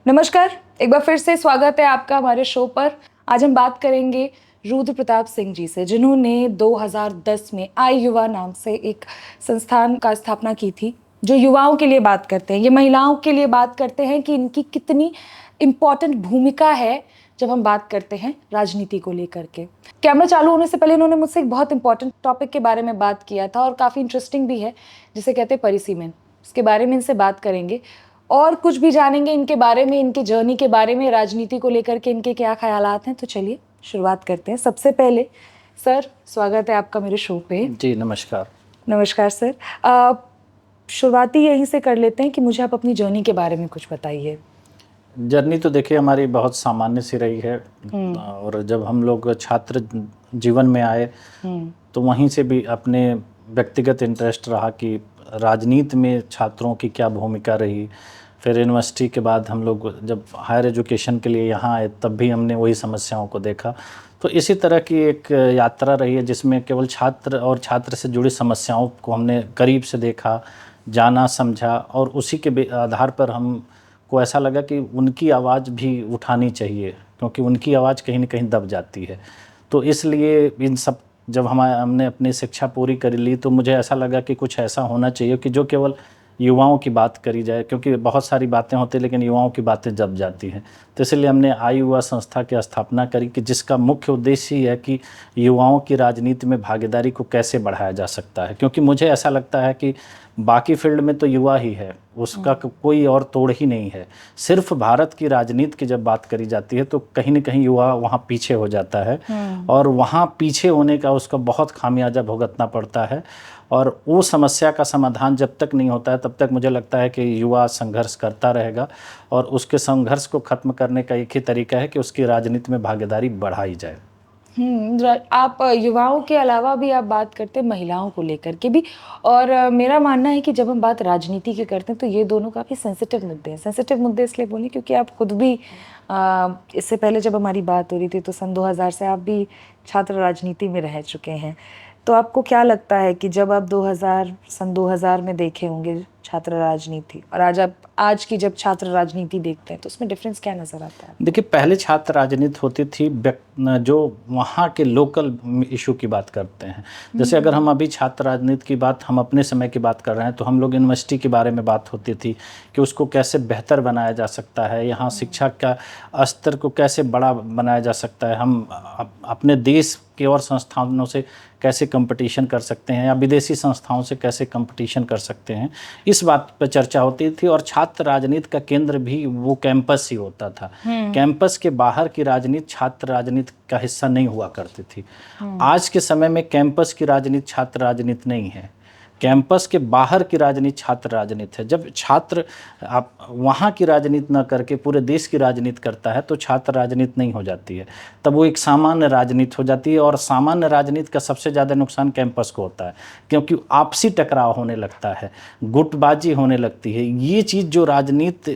नमस्कार, एक बार फिर से स्वागत है आपका हमारे शो पर। आज हम बात करेंगे रुद्र प्रताप सिंह जी से, जिन्होंने 2010 में आई युवा नाम से एक संस्थान का स्थापना की थी, जो युवाओं के लिए बात करते हैं, ये महिलाओं के लिए बात करते हैं कि इनकी कितनी इम्पॉर्टेंट भूमिका है जब हम बात करते हैं राजनीति को लेकर के। कैमरा चालू होने से पहले इन्होंने मुझसे एक बहुत इंपॉर्टेंट टॉपिक के बारे में बात किया था और काफ़ी इंटरेस्टिंग भी है, जिसे कहते हैं परिसीमन। इसके बारे में इनसे बात करेंगे और कुछ भी जानेंगे इनके बारे में, इनकी जर्नी के बारे में, राजनीति को लेकर के इनके क्या ख्यालात हैं। तो चलिए शुरुआत करते हैं। सबसे पहले सर, स्वागत है आपका मेरे शो पे। जी नमस्कार। नमस्कार सर। शुरुआती यहीं से कर लेते हैं कि मुझे आप अपनी जर्नी के बारे में कुछ बताइए। जर्नी तो देखिए हमारी बहुत सामान्य सी रही है और जब हम लोग छात्र जीवन में आए तो वहीं से भी अपने व्यक्तिगत इंटरेस्ट रहा कि राजनीति में छात्रों की क्या भूमिका रही। फिर यूनिवर्सिटी के बाद हम लोग जब हायर एजुकेशन के लिए यहाँ आए तब भी हमने वही समस्याओं को देखा। तो इसी तरह की एक यात्रा रही है जिसमें केवल छात्र और छात्र से जुड़ी समस्याओं को हमने करीब से देखा, जाना, समझा और उसी के आधार पर हम को ऐसा लगा कि उनकी आवाज़ भी उठानी चाहिए, क्योंकि उनकी आवाज़ कहीं ना कहीं दब जाती है। तो इसलिए इन सब जब हमने अपनी शिक्षा पूरी कर ली तो मुझे ऐसा लगा कि कुछ ऐसा होना चाहिए कि जो केवल युवाओं की बात करी जाए, क्योंकि बहुत सारी बातें होती हैं लेकिन युवाओं की बातें दब जाती हैं। तो इसलिए हमने आई युवा संस्था की स्थापना करी कि जिसका मुख्य उद्देश्य ही है कि युवाओं की राजनीति में भागीदारी को कैसे बढ़ाया जा सकता है। क्योंकि मुझे ऐसा लगता है कि बाकी फील्ड में तो युवा ही है, उसका कोई और तोड़ ही नहीं है। सिर्फ भारत की राजनीति की जब बात करी जाती है तो कहीं ना कहीं युवा वहाँ पीछे हो जाता है और वहाँ पीछे होने का उसका बहुत खामियाजा भुगतना पड़ता है। और वो समस्या का समाधान जब तक नहीं होता है तब तक मुझे लगता है कि युवा संघर्ष करता रहेगा और उसके संघर्ष को ख़त्म करने का एक ही तरीका है कि उसकी राजनीति में भागीदारी बढ़ाई जाए। आप युवाओं के अलावा भी आप बात करते हैं महिलाओं को लेकर के भी, और मेरा मानना है कि जब हम बात राजनीति की करते हैं तो ये दोनों काफ़ी सेंसिटिव मुद्दे हैं। सेंसिटिव मुद्दे इसलिए बोले क्योंकि आप खुद भी इससे पहले जब हमारी बात हो रही थी तो सन 2000 से आप भी छात्र राजनीति में रह चुके हैं। तो आपको क्या लगता है कि जब आप सन 2000 में देखे होंगे छात्र राजनीति और आज की जब छात्र राजनीति देखते हैं तो उसमें डिफरेंस क्या नज़र आता है? देखिए, पहले छात्र राजनीति होती थी जो वहाँ के लोकल इशू की बात करते हैं। जैसे अगर हम अभी छात्र राजनीति की बात, हम अपने समय की बात कर रहे हैं तो हम लोग यूनिवर्सिटी के बारे में बात होती थी कि उसको कैसे बेहतर बनाया जा सकता है, यहाँ शिक्षा का स्तर को कैसे बड़ा बनाया जा सकता है, हम अपने देश के और संस्थानों से कैसे कंपटीशन कर सकते हैं या विदेशी संस्थाओं से कैसे कंपटीशन कर सकते हैं, इस बात पर चर्चा होती थी। और छात्र राजनीति का केंद्र भी वो कैंपस ही होता था। कैंपस के बाहर की राजनीति छात्र राजनीति का हिस्सा नहीं हुआ करती थी। आज के समय में कैंपस की राजनीति छात्र राजनीति नहीं है, कैंपस के बाहर की राजनीति छात्र राजनीति है। जब छात्र आप वहाँ की राजनीति न करके पूरे देश की राजनीति करता है तो छात्र राजनीति नहीं हो जाती है, तब वो एक सामान्य राजनीति हो जाती है। और सामान्य राजनीति का सबसे ज़्यादा नुकसान कैंपस को होता है, क्योंकि आपसी टकराव होने लगता है, गुटबाजी होने लगती है। ये चीज़ जो राजनीति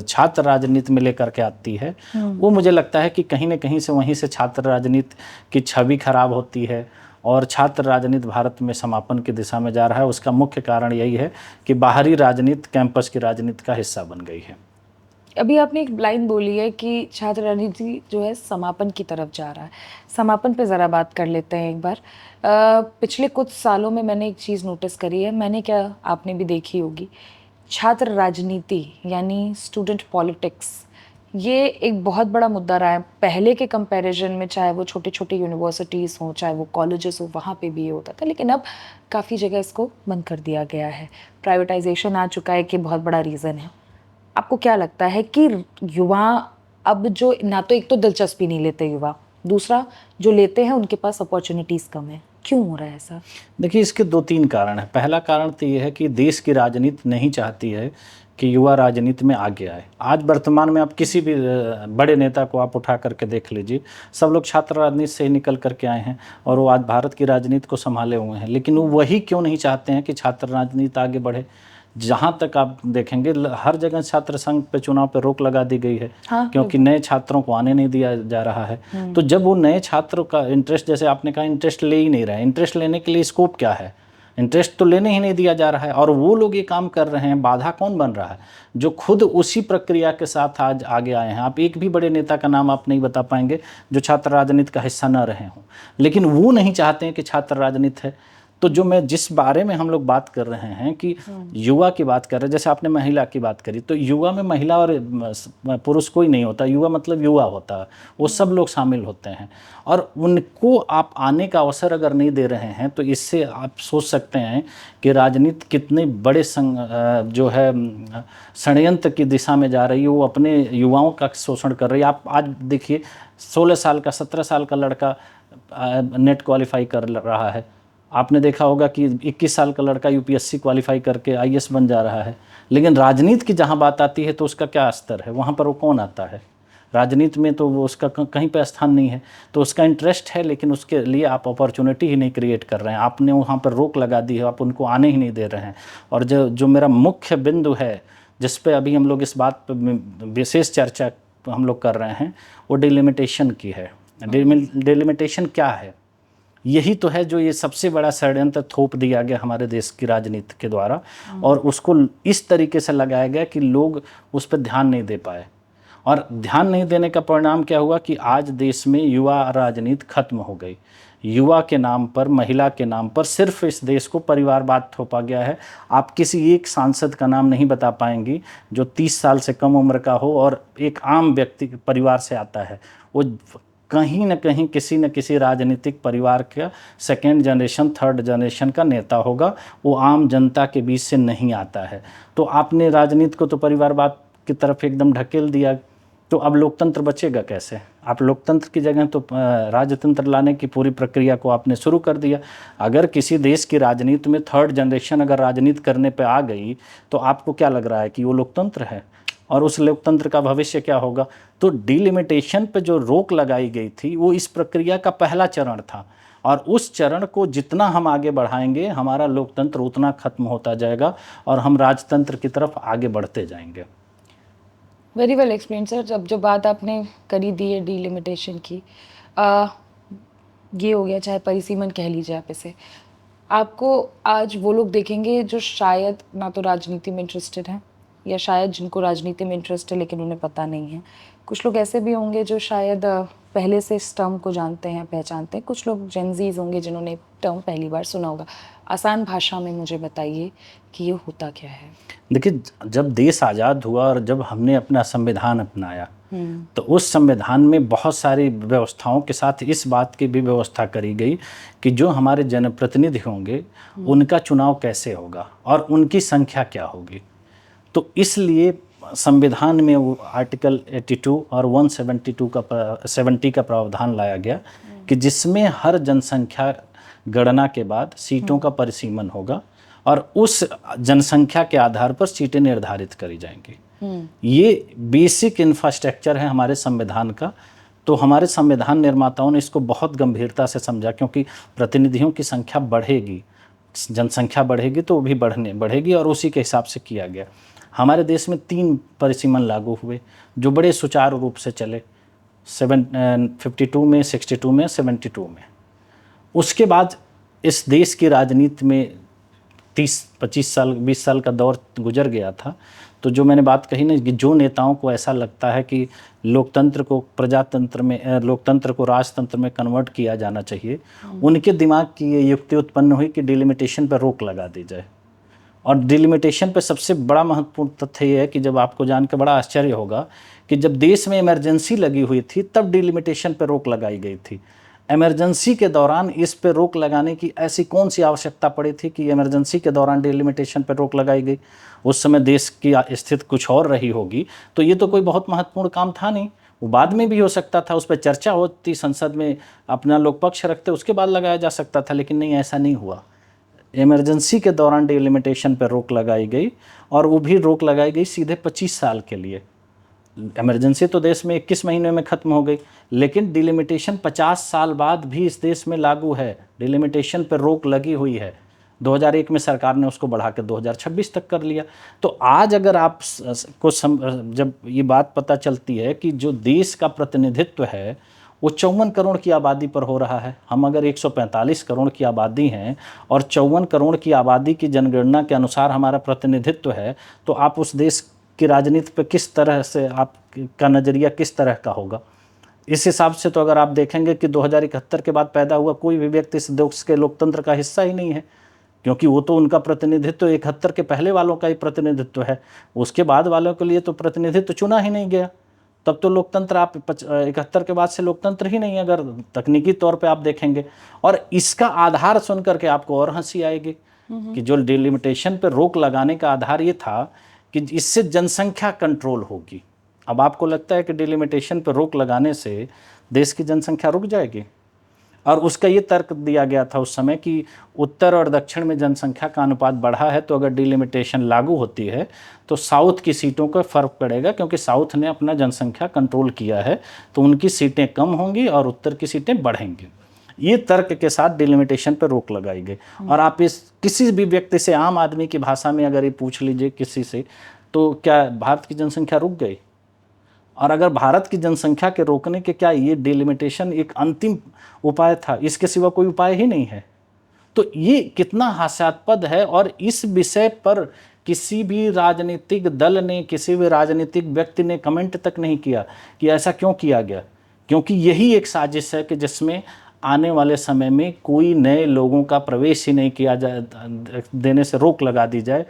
छात्र राजनीति में लेकर के आती है वो मुझे लगता है कि कहीं ना कहीं से वहीं से छात्र राजनीति की छवि खराब होती है और छात्र राजनीति भारत में समापन की दिशा में जा रहा है। उसका मुख्य कारण यही है कि बाहरी राजनीति कैंपस की राजनीति का हिस्सा बन गई है। अभी आपने एक लाइन बोली है कि छात्र राजनीति जो है समापन की तरफ जा रहा है। समापन पे ज़रा बात कर लेते हैं एक बार। पिछले कुछ सालों में मैंने एक चीज़ नोटिस करी है, मैंने क्या आपने भी देखी होगी, छात्र राजनीति यानी स्टूडेंट पॉलिटिक्स, ये एक बहुत बड़ा मुद्दा रहा है पहले के कंपैरिजन में। चाहे वो छोटे छोटे यूनिवर्सिटीज़ हों, चाहे वो कॉलेजेस हो, वहाँ पे भी ये होता था, लेकिन अब काफ़ी जगह इसको बंद कर दिया गया है। प्राइवेटाइजेशन आ चुका है कि बहुत बड़ा रीज़न है। आपको क्या लगता है कि युवा अब जो ना तो एक तो दिलचस्पी नहीं लेते युवा, दूसरा जो लेते हैं उनके पास अपॉर्चुनिटीज़ कम है, क्यों हो रहा है ऐसा? देखिए, इसके 2-3 कारण हैं। पहला कारण तो ये है कि देश की राजनीति नहीं चाहती है कि युवा राजनीति में आगे आए। आज वर्तमान में आप किसी भी बड़े नेता को आप उठा करके देख लीजिए, सब लोग छात्र राजनीति से ही निकल करके आए हैं और वो आज भारत की राजनीति को संभाले हुए हैं। लेकिन वो वही क्यों नहीं चाहते हैं कि छात्र राजनीति आगे बढ़े। जहाँ तक आप देखेंगे हर जगह छात्र संघ पे चुनाव पे रोक लगा दी गई है। हाँ, क्योंकि नए छात्रों को आने नहीं दिया जा रहा है। तो जब वो नए छात्रों का इंटरेस्ट, जैसे आपने कहा, इंटरेस्ट ले ही नहीं रहे, इंटरेस्ट लेने के लिए स्कोप क्या है? इंटरेस्ट तो लेने ही नहीं दिया जा रहा है, और वो लोग ये काम कर रहे हैं। बाधा कौन बन रहा है? जो खुद उसी प्रक्रिया के साथ आज आगे आए हैं। आप एक भी बड़े नेता का नाम आप नहीं बता पाएंगे जो छात्र राजनीति का हिस्सा न रहे हों, लेकिन वो नहीं चाहते हैं कि छात्र राजनीति है। तो जो मैं जिस बारे में हम लोग बात कर रहे हैं कि युवा की बात कर रहे हैं, जैसे आपने महिला की बात करी, तो युवा में महिला और पुरुष कोई नहीं होता। युवा मतलब युवा होता है, वो सब लोग शामिल होते हैं, और उनको आप आने का अवसर अगर नहीं दे रहे हैं तो इससे आप सोच सकते हैं कि राजनीति कितने बड़े जो है षड्यंत्र की दिशा में जा रही है। वो अपने युवाओं का शोषण कर रही है। आप आज देखिए 16 साल का 17 साल का लड़का नेट क्वालिफाई कर रहा है। आपने देखा होगा कि 21 साल का लड़का यूपीएससी क्वालिफाई करके आईएएस बन जा रहा है। लेकिन राजनीति की जहाँ बात आती है तो उसका क्या स्तर है, वहाँ पर वो कौन आता है? राजनीति में तो वो उसका कहीं पे स्थान नहीं है। तो उसका इंटरेस्ट है, लेकिन उसके लिए आप अपॉर्चुनिटी ही नहीं क्रिएट कर रहे हैं। आपने वहाँ पर रोक लगा दी है, आप उनको आने ही नहीं दे रहे हैं। और जो मेरा मुख्य बिंदु है जिस पे अभी हम लोग इस बात पर विशेष चर्चा हम लोग कर रहे हैं, वो डिलिमिटेशन की है। डिलिमिटेशन क्या है? यही तो है जो ये सबसे बड़ा षड्यंत्र थोप दिया गया हमारे देश की राजनीति के द्वारा, और उसको इस तरीके से लगाया गया कि लोग उस पर ध्यान नहीं दे पाए। और ध्यान नहीं देने का परिणाम क्या हुआ कि आज देश में युवा राजनीति खत्म हो गई। युवा के नाम पर, महिला के नाम पर सिर्फ इस देश को परिवारवाद थोपा गया है। आप किसी एक सांसद का नाम नहीं बता पाएंगी जो 30 साल से कम उम्र का हो और एक आम व्यक्ति परिवार से आता है। वो कहीं न कहीं किसी न किसी राजनीतिक परिवार का सेकेंड जनरेशन, थर्ड जनरेशन का नेता होगा। वो आम जनता के बीच से नहीं आता है। तो आपने राजनीति को तो परिवारवाद की तरफ एकदम ढकेल दिया, तो अब लोकतंत्र बचेगा कैसे? आप लोकतंत्र की जगह तो राजतंत्र लाने की पूरी प्रक्रिया को आपने शुरू कर दिया। अगर किसी देश की राजनीति में थर्ड जनरेशन अगर राजनीति करने पे आ गई तो आपको क्या लग रहा है कि वो लोकतंत्र है? और उस लोकतंत्र का भविष्य क्या होगा? तो डिलिमिटेशन पे जो रोक लगाई गई थी वो इस प्रक्रिया का पहला चरण था, और उस चरण को जितना हम आगे बढ़ाएंगे हमारा लोकतंत्र उतना खत्म होता जाएगा और हम राजतंत्र की तरफ आगे बढ़ते जाएंगे। Very well explain sir. जब जो बात आपने करी दी है डिलिमिटेशन की, ये हो गया, चाहे परिसीमन कह लीजिए आप इसे। आपको आज वो लोग देखेंगे जो शायद ना तो राजनीति में इंटरेस्टेड हैं, या शायद जिनको राजनीति में इंटरेस्ट है लेकिन उन्हें पता नहीं है। कुछ लोग ऐसे भी होंगे जो शायद पहले से इस टर्म को जानते हैं, पहचानते हैं। कुछ लोग जेनजीज होंगे जिन्होंने टर्म पहली बार सुना होगा। आसान भाषा में मुझे बताइए कि ये होता क्या है। देखिए, जब देश आज़ाद हुआ और जब हमने अपना संविधान अपनाया तो उस संविधान में बहुत सारी व्यवस्थाओं के साथ इस बात की भी व्यवस्था करी गई कि जो हमारे जनप्रतिनिधि होंगे उनका चुनाव कैसे होगा और उनकी संख्या क्या होगी। तो इसलिए संविधान में वो आर्टिकल 82 और 172 का 70 का प्रावधान लाया गया कि जिसमें हर जनसंख्या गणना के बाद सीटों का परिसीमन होगा और उस जनसंख्या के आधार पर सीटें निर्धारित करी जाएंगी। ये बेसिक इंफ्रास्ट्रक्चर है हमारे संविधान का। तो हमारे संविधान निर्माताओं ने इसको बहुत गंभीरता से समझा, क्योंकि प्रतिनिधियों की संख्या बढ़ेगी, जनसंख्या बढ़ेगी तो वो भी बढ़ेगी, और उसी के हिसाब से किया गया। हमारे देश में 3 परिसीमन लागू हुए जो बड़े सुचारू रूप से चले, 52 में, 62 में, 72 में। उसके बाद इस देश की राजनीति में 30-25 साल, 20 साल का दौर गुजर गया था। तो जो मैंने बात कही ना कि जो नेताओं को ऐसा लगता है कि लोकतंत्र को प्रजातंत्र में, लोकतंत्र को राजतंत्र में कन्वर्ट किया जाना चाहिए, उनके दिमाग की ये युक्ति उत्पन्न हुई कि डिलिमिटेशन पर रोक लगा दी जाए। और डिलिमिटेशन पे सबसे बड़ा महत्वपूर्ण तथ्य ये है कि जब आपको जानकर बड़ा आश्चर्य होगा कि जब देश में इमरजेंसी लगी हुई थी तब डिलिमिटेशन पे रोक लगाई गई थी। इमरजेंसी के दौरान इस पे रोक लगाने की ऐसी कौन सी आवश्यकता पड़ी थी कि इमरजेंसी के दौरान डिलिमिटेशन पे रोक लगाई गई? उस समय देश की स्थिति कुछ और रही होगी, तो ये तो कोई बहुत महत्वपूर्ण काम था नहीं, वो बाद में भी हो सकता था, उस पर चर्चा होती, संसद में अपना लोग पक्ष रखते, उसके बाद लगाया जा सकता था। लेकिन नहीं, ऐसा नहीं हुआ। इमरजेंसी के दौरान डिलिमिटेशन पर रोक लगाई गई, और वो भी रोक लगाई गई सीधे 25 साल के लिए। इमरजेंसी तो देश में 21 महीने में ख़त्म हो गई, लेकिन डिलिमिटेशन 50 साल बाद भी इस देश में लागू है। डिलिमिटेशन पर रोक लगी हुई है। 2001 में सरकार ने उसको बढ़ा के 2026 तक कर लिया। तो आज अगर आप को जब ये बात पता चलती है कि जो देश का प्रतिनिधित्व है वो 54 करोड़ की आबादी पर हो रहा है। हम अगर 145 करोड़ की आबादी हैं और 54 करोड़ की आबादी की जनगणना के अनुसार हमारा प्रतिनिधित्व है, तो आप उस देश की राजनीति पर किस तरह से आपका नज़रिया किस तरह का होगा? इस हिसाब से तो अगर आप देखेंगे कि 2071 के बाद पैदा हुआ कोई भी व्यक्ति इस देश के लोकतंत्र का हिस्सा ही नहीं है, क्योंकि वो तो उनका प्रतिनिधित्व 71 के पहले वालों का ही प्रतिनिधित्व है, उसके बाद वालों के लिए तो प्रतिनिधित्व चुना ही नहीं गया। तब तो लोकतंत्र आप 71 के बाद से लोकतंत्र ही नहीं है, अगर तकनीकी तौर पे आप देखेंगे। और इसका आधार सुन करके आपको और हंसी आएगी कि जो डिलिमिटेशन पे रोक लगाने का आधार ये था कि इससे जनसंख्या कंट्रोल होगी। अब आपको लगता है कि डिलिमिटेशन पर रोक लगाने से देश की जनसंख्या रुक जाएगी? और उसका ये तर्क दिया गया था उस समय कि उत्तर और दक्षिण में जनसंख्या का अनुपात बढ़ा है, तो अगर डिलिमिटेशन लागू होती है तो साउथ की सीटों का फ़र्क पड़ेगा, क्योंकि साउथ ने अपना जनसंख्या कंट्रोल किया है, तो उनकी सीटें कम होंगी और उत्तर की सीटें बढ़ेंगी। ये तर्क के साथ डिलिमिटेशन पर रोक लगाई गई। और आप इस किसी भी व्यक्ति से, आम आदमी की भाषा में अगर ये पूछ लीजिए किसी से, तो क्या भारत की जनसंख्या रुक गई? और अगर भारत की जनसंख्या के रोकने के क्या ये डिलिमिटेशन एक अंतिम उपाय था? इसके सिवा कोई उपाय ही नहीं है। तो ये कितना हास्यास्पद है। और इस विषय पर किसी भी राजनीतिक दल ने, किसी भी राजनीतिक व्यक्ति ने कमेंट तक नहीं किया कि ऐसा क्यों किया गया, क्योंकि यही एक साजिश है कि जिसमें आने वाले समय में कोई नए लोगों का प्रवेश ही नहीं किया जाए, देने से रोक लगा दी जाए।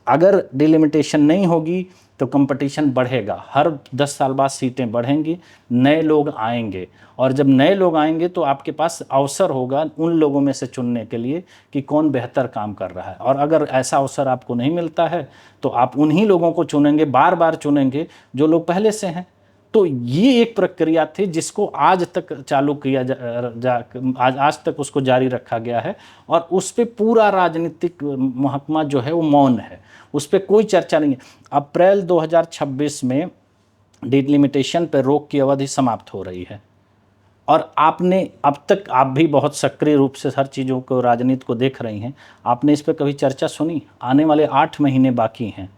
अगर डिलिमिटेशन नहीं होगी तो कंपटीशन बढ़ेगा, हर 10 साल बाद सीटें बढ़ेंगी, नए लोग आएंगे, और जब नए लोग आएंगे तो आपके पास अवसर होगा उन लोगों में से चुनने के लिए कि कौन बेहतर काम कर रहा है। और अगर ऐसा अवसर आपको नहीं मिलता है तो आप उन्हीं लोगों को चुनेंगे, बार बार चुनेंगे जो लोग पहले से हैं। तो ये एक प्रक्रिया थी जिसको आज तक चालू किया आज तक उसको जारी रखा गया है, और उस पर पूरा राजनीतिक महकमा जो है वो मौन है, उस पर कोई चर्चा नहीं है। अप्रैल 2026 में डिलिमिटेशन पर रोक की अवधि समाप्त हो रही है, और आपने अब तक, आप भी बहुत सक्रिय रूप से हर चीज़ों को, राजनीति को देख रही हैं, आपने इस पर कभी चर्चा सुनी? आने वाले 8 महीने बाकी हैं,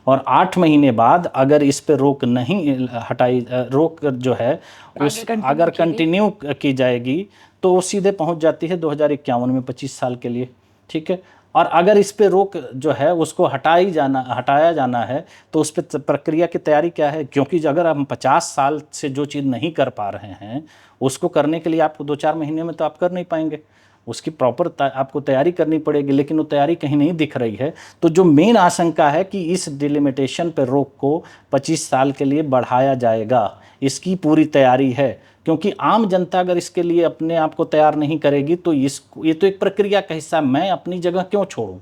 और 8 महीने बाद अगर इस पे रोक नहीं हटाई, रोक जो है उस अगर कंटिन्यू की जाएगी तो वो सीधे पहुंच जाती है 2051 में, 25 साल के लिए, ठीक है। और अगर इस पे रोक जो है उसको हटाया जाना है तो उस पर प्रक्रिया की तैयारी क्या है? क्योंकि अगर हम 50 साल से जो चीज़ नहीं कर पा रहे हैं उसको करने के लिए आपको 2-4 महीने में तो आप कर नहीं पाएंगे, उसकी प्रॉपर आपको तैयारी करनी पड़ेगी, लेकिन वो तैयारी कहीं नहीं दिख रही है। तो जो मेन आशंका है कि इस डिलिमिटेशन पर रोक को 25 साल के लिए बढ़ाया जाएगा, इसकी पूरी तैयारी है, क्योंकि आम जनता अगर इसके लिए अपने आप को तैयार नहीं करेगी तो ये तो एक प्रक्रिया का हिस्सा। मैं अपनी जगह क्यों छोड़ूं,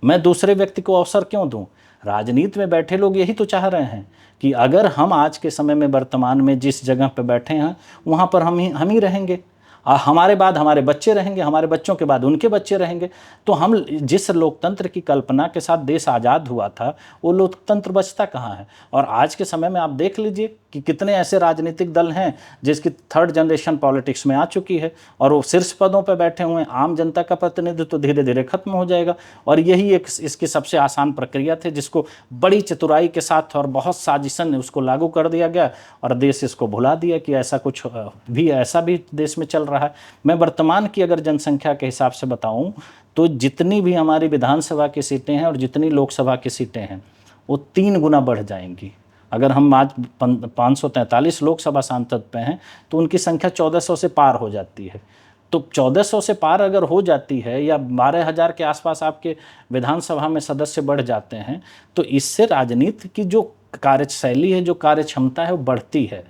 मैं दूसरे व्यक्ति को अवसर क्यों दूं? राजनीति में बैठे लोग यही तो चाह रहे हैं कि अगर हम आज के समय में, वर्तमान में जिस जगह पर बैठे हैं वहाँ पर हम ही रहेंगे, हमारे बाद हमारे बच्चे रहेंगे, हमारे बच्चों के बाद उनके बच्चे रहेंगे। तो हम जिस लोकतंत्र की कल्पना के साथ देश आज़ाद हुआ था वो लोकतंत्र बचता कहाँ है? और आज के समय में आप देख लीजिए कि कितने ऐसे राजनीतिक दल हैं जिसकी 3rd जनरेशन पॉलिटिक्स में आ चुकी है और वो शीर्ष पदों पर बैठे हुए हैं। आम जनता का प्रतिनिधित्व तो धीरे धीरे खत्म हो जाएगा, और यही एक इसकी सबसे आसान प्रक्रिया थी जिसको बड़ी चतुराई के साथ और बहुत साजिशन उसको लागू कर दिया गया, और देश इसको भुला दिया कि ऐसा कुछ भी, ऐसा भी देश में चल रहा है। मैं वर्तमान की अगर जनसंख्या के हिसाब से बताऊं तो जितनी भी हमारी विधानसभा की सीटें हैं और जितनी लोकसभा की सीटें हैं वो 3 गुना बढ़ जाएंगी। अगर हम आज 543 लोकसभा सांसद पे हैं तो उनकी संख्या 1400 से पार हो जाती है। तो 1400 से पार अगर हो जाती है, या 12,000 के आसपास आपके विधानसभा में सदस्य बढ़ जाते हैं, तो इससे राजनीति की जो कार्यशैली है, जो कार्य क्षमता है वो बढ़ती है।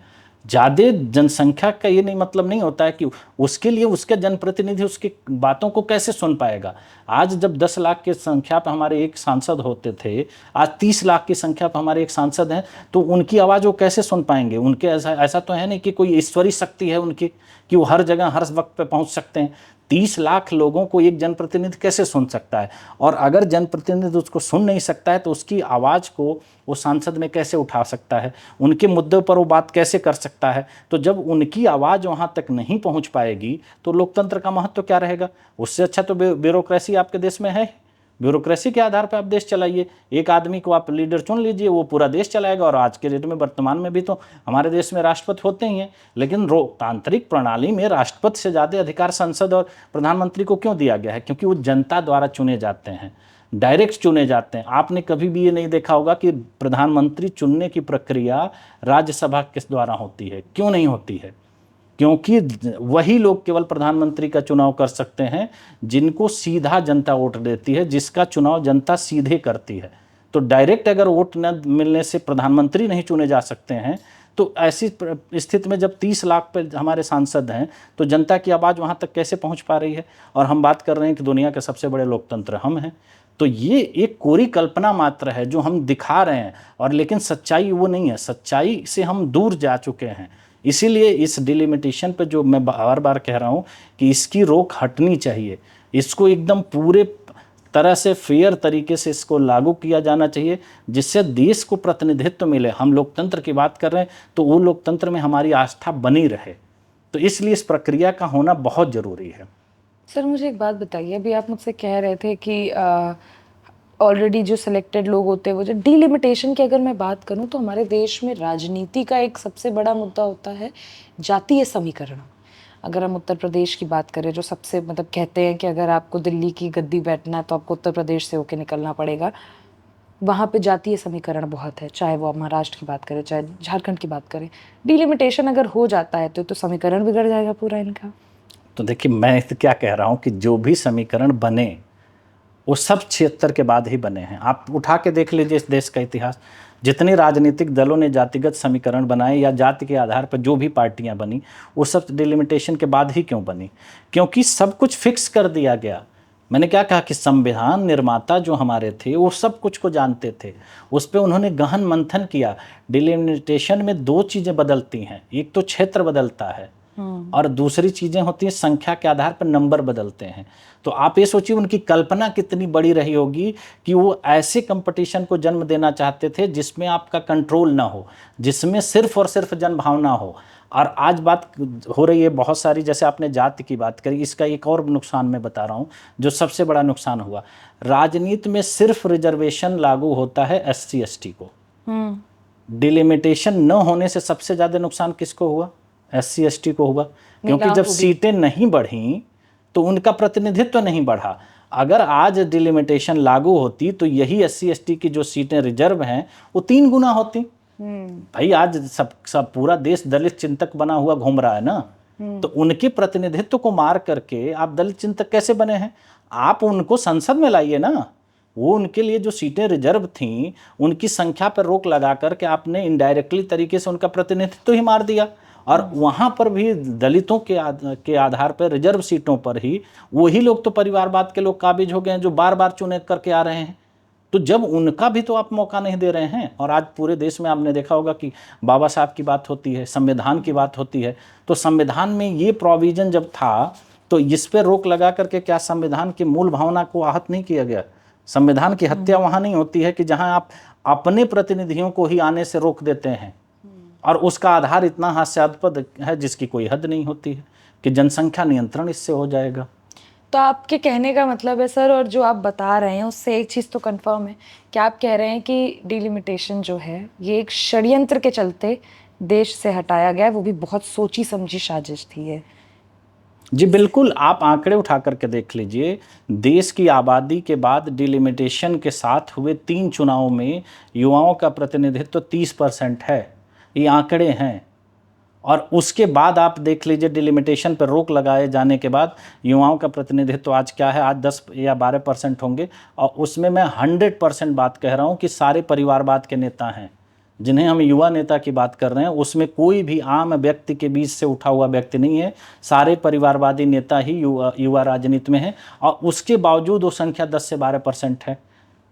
ज़्यादा जनसंख्या का ये नहीं मतलब नहीं होता है कि उसके लिए उसके जनप्रतिनिधि उसकी बातों को कैसे सुन पाएगा। आज जब 10 लाख की संख्या पर हमारे एक सांसद होते थे, आज 30 लाख की संख्या पर हमारे एक सांसद हैं, तो उनकी आवाज़ वो कैसे सुन पाएंगे? उनके ऐसा तो है नहीं कि कोई ईश्वरी शक्ति है उनकी कि वो हर जगह हर वक्त पे पहुंच सकते हैं। 30 लाख लोगों को एक जनप्रतिनिधि कैसे सुन सकता है? और अगर जनप्रतिनिधि उसको सुन नहीं सकता है तो उसकी आवाज़ को वो सांसद में कैसे उठा सकता है? उनके मुद्दों पर वो बात कैसे कर सकता है? तो जब उनकी आवाज़ वहाँ तक नहीं पहुँच पाएगी तो लोकतंत्र का महत्व क्या रहेगा? उससे अच्छा तो ब्यूरोक्रेसी आपके देश में है, ब्यूरोक्रेसी के आधार पर आप देश चलाइए, एक आदमी को आप लीडर चुन लीजिए, वो पूरा देश चलाएगा। और आज के डेट में वर्तमान में भी तो हमारे देश में राष्ट्रपति होते ही हैं, लेकिन लोकतांत्रिक प्रणाली में राष्ट्रपति से ज़्यादा अधिकार संसद और प्रधानमंत्री को क्यों दिया गया है? क्योंकि वो जनता द्वारा चुने जाते हैं, डायरेक्ट चुने जाते हैं। आपने कभी भी ये नहीं देखा होगा कि प्रधानमंत्री चुनने की प्रक्रिया राज्यसभा किस द्वारा होती है। क्यों नहीं होती है? क्योंकि वही लोग केवल प्रधानमंत्री का चुनाव कर सकते हैं जिनको सीधा जनता वोट देती है, जिसका चुनाव जनता सीधे करती है। तो डायरेक्ट अगर वोट न मिलने से प्रधानमंत्री नहीं चुने जा सकते हैं, तो ऐसी स्थिति में जब 30 लाख पे हमारे सांसद हैं, तो जनता की आवाज़ वहाँ तक कैसे पहुँच पा रही है? और हम बात कर रहे हैं कि दुनिया के सबसे बड़े लोकतंत्र हम हैं। तो ये एक कोरी कल्पना मात्र है जो हम दिखा रहे हैं, और लेकिन सच्चाई वो नहीं है। सच्चाई से हम दूर जा चुके हैं। इसीलिए इस डिलिमिटेशन पे जो मैं बार बार कह रहा हूँ कि इसकी रोक हटनी चाहिए, इसको एकदम पूरे तरह से फेयर तरीके से इसको लागू किया जाना चाहिए, जिससे देश को प्रतिनिधित्व मिले। हम लोकतंत्र की बात कर रहे हैं तो वो लोकतंत्र में हमारी आस्था बनी रहे। तो इसलिए इस प्रक्रिया का होना बहुत ज़रूरी है। सर मुझे एक बात बताइए, अभी आप मुझसे कह रहे थे कि ऑलरेडी जो सिलेक्टेड लोग होते हैं वो जो डिलिमिटेशन की अगर मैं बात करूं तो हमारे देश में राजनीति का एक सबसे बड़ा मुद्दा होता है जातीय समीकरण। अगर हम उत्तर प्रदेश की बात करें, जो सबसे मतलब कहते हैं कि अगर आपको दिल्ली की गद्दी बैठना है तो आपको उत्तर प्रदेश से होकर निकलना पड़ेगा, वहाँ पे जातीय समीकरण बहुत है। चाहे वो महाराष्ट्र की बात करें, चाहे झारखंड की बात करें, डिलिमिटेशन अगर हो जाता है तो समीकरण बिगड़ जाएगा पूरा इनका। तो देखिए, मैं तो क्या कह रहा हूँ कि जो भी समीकरण बने वो सब 76 के बाद ही बने हैं। आप उठा के देख लीजिए इस देश का इतिहास, जितने राजनीतिक दलों ने जातिगत समीकरण बनाए या जाति के आधार पर जो भी पार्टियां बनी, वो सब डिलिमिटेशन के बाद ही क्यों बनी? क्योंकि सब कुछ फिक्स कर दिया गया। मैंने क्या कहा कि संविधान निर्माता जो हमारे थे वो सब कुछ को जानते थे, उस पर उन्होंने गहन मंथन किया। डिलिमिटेशन में 2 चीज़ें बदलती हैं, एक तो क्षेत्र बदलता है और दूसरी चीज़ें होती हैं संख्या के आधार पर नंबर बदलते हैं। तो आप ये सोचिए उनकी कल्पना कितनी बड़ी रही होगी कि वो ऐसे कंपटीशन को जन्म देना चाहते थे जिसमें आपका कंट्रोल ना हो, जिसमें सिर्फ और सिर्फ जनभावना हो। और आज बात हो रही है बहुत सारी, जैसे आपने जाति की बात करी, इसका एक और नुकसान मैं बता रहा हूँ जो सबसे बड़ा नुकसान हुआ। राजनीति में सिर्फ रिजर्वेशन लागू होता है SC ST को। डिलिमिटेशन न होने से सबसे ज़्यादा नुकसान किसको हुआ? SC ST को हुआ, क्योंकि जब सीटें नहीं बढ़ी तो उनका प्रतिनिधित्व नहीं बढ़ा। अगर आज डिलिमिटेशन लागू होती तो यही SC ST की जो सीटें रिजर्व हैं वो 3 गुना होती। भाई आज सब पूरा देश दलित चिंतक बना हुआ घूम रहा है ना, तो उनके प्रतिनिधित्व को मार करके आप दलित चिंतक कैसे बने हैं? आप उनको संसद में लाइए ना। वो उनके लिए जो सीटें रिजर्व थीं उनकी संख्या पर रोक लगा करके आपने इनडायरेक्टली तरीके से उनका प्रतिनिधित्व ही मार दिया। और वहाँ पर भी दलितों के आधार पर रिजर्व सीटों पर ही वही लोग तो परिवारवाद के लोग काबिज हो गए हैं जो बार बार चुने करके आ रहे हैं। तो जब उनका भी तो आप मौका नहीं दे रहे हैं। और आज पूरे देश में आपने देखा होगा कि बाबा साहब की बात होती है, संविधान की बात होती है, तो संविधान में ये प्रोविज़न जब था तो इस पर रोक लगा करके क्या संविधान की मूल भावना को आहत नहीं किया गया? संविधान की हत्या वहाँ नहीं होती है कि जहाँ आप अपने प्रतिनिधियों को ही आने से रोक देते हैं, और उसका आधार इतना हास्यास्पद है जिसकी कोई हद नहीं होती है कि जनसंख्या नियंत्रण इससे हो जाएगा। तो आपके कहने का मतलब है सर, और जो आप बता रहे हैं उससे एक चीज़ तो कंफर्म है कि आप कह रहे हैं कि डिलिमिटेशन जो है ये एक षड्यंत्र के चलते देश से हटाया गया है, वो भी बहुत सोची समझी साजिश थी ये। जी बिल्कुल, आप आंकड़े उठा करके देख लीजिए। देश की आबादी के बाद डिलिमिटेशन के साथ हुए 3 चुनावों में युवाओं का प्रतिनिधित्व 30% है। ये आंकड़े हैं। और उसके बाद आप देख लीजिए डिलिमिटेशन पर रोक लगाए जाने के बाद युवाओं का प्रतिनिधित्व आज क्या है? आज 10 या 12% होंगे। और उसमें मैं 100% बात कह रहा हूँ कि सारे परिवारवाद के नेता हैं जिन्हें हम युवा नेता की बात कर रहे हैं। उसमें कोई भी आम व्यक्ति के बीच से उठा हुआ व्यक्ति नहीं है। सारे परिवारवादी नेता ही युवा राजनीति में हैं। और उसके बावजूद वो संख्या 10 से 12% है।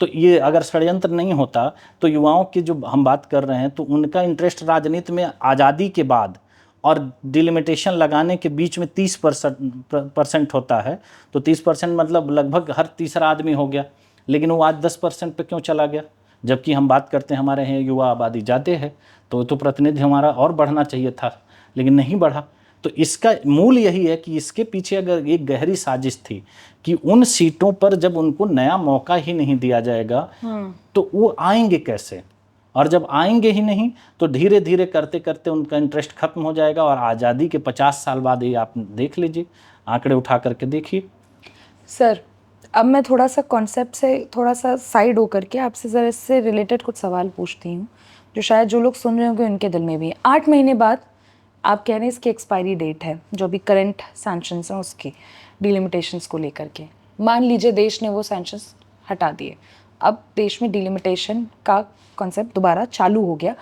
तो ये अगर षड्यंत्र नहीं होता तो युवाओं की जो हम बात कर रहे हैं तो उनका इंटरेस्ट राजनीति में आज़ादी के बाद और डिलिमिटेशन लगाने के बीच में 30% होता है। तो 30% मतलब लगभग हर तीसरा आदमी हो गया। लेकिन वो आज 10% पे क्यों चला गया? जबकि हम बात करते हैं हमारे यहाँ युवा आबादी ज़्यादा है, तो प्रतिनिधि हमारा और बढ़ना चाहिए था, लेकिन नहीं बढ़ा। तो इसका मूल यही है कि इसके पीछे अगर एक गहरी साजिश थी कि उन सीटों पर जब उनको नया मौका ही नहीं दिया जाएगा तो वो आएंगे कैसे, और जब आएंगे ही नहीं तो धीरे धीरे करते करते उनका इंटरेस्ट खत्म हो जाएगा और आज़ादी के 50 साल बाद ये आप देख लीजिए, आंकड़े उठा करके देखिए। सर अब मैं थोड़ा सा कॉन्सेप्ट से थोड़ा सा साइड होकर के आपसे ज़रा इससे रिलेटेड कुछ सवाल पूछती हूँ जो शायद जो लोग सुन रहे होंगे उनके दिल में भी है। 8 महीने बाद आप कह रहे हैं इसकी एक्सपायरी डेट है, जो अभी करंट सैंक्शंस हैं उसकी डिलिमिटेशंस को लेकर के। मान लीजिए देश ने वो सैंक्शंस हटा दिए, अब देश में डिलिमिटेशन का कॉन्सेप्ट दोबारा चालू हो गया।